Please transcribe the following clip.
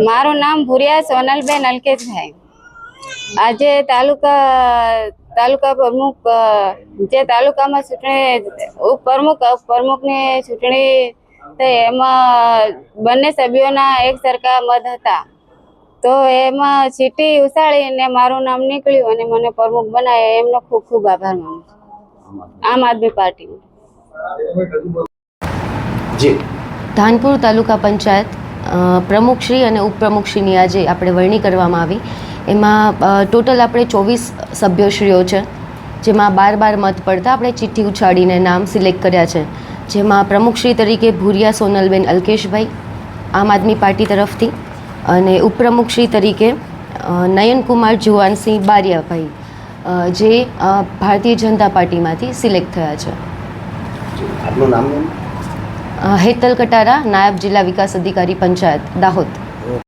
મારું નામ ભુરિયા સોનલબેન અલ્કેશભાઈ. આજે તાલુકા પ્રમુખ જે તાલુકામાં ચૂંટણી ઉપપ્રમુખની ચૂંટણી થઈ એમાં બંને સભ્યોના એક સરખા મત હતા. તો એમાં ચીટી ઉછાળીને મારું નામ નીકળ્યું અને મને પ્રમુખ બનાવ્યા. એમનો ખૂબ ખૂબ આભાર માનું છું આમ આદમી પાર્ટી. ધાનપુર તાલુકા પંચાયત પ્રમુખશ્રી અને ઉપપ્રમુખશ્રીની આજે આપણે વરણી કરવામાં આવી. એમાં ટોટલ આપણે 24 સભ્યશ્રીઓ છે, જેમાં 12 મત પડતા આપણે ચિઠ્ઠી ઉછાળીને નામ સિલેક્ટ કર્યા છે. જેમાં પ્રમુખશ્રી તરીકે ભુરિયા સોનલબેન અલ્કેશભાઈ આમ આદમી પાર્ટી તરફથી, અને ઉપપ્રમુખશ્રી તરીકે નયનકુમાર જુવાનસિંહ બારિયાભાઈ જે ભારતીય જનતા પાર્ટીમાંથી સિલેક્ટ થયા છે. આપનું નામ? હેતલ કટારા, નાયબ જિલ્લા વિકાસ અધિકારી પંચાયત, દાહોદ.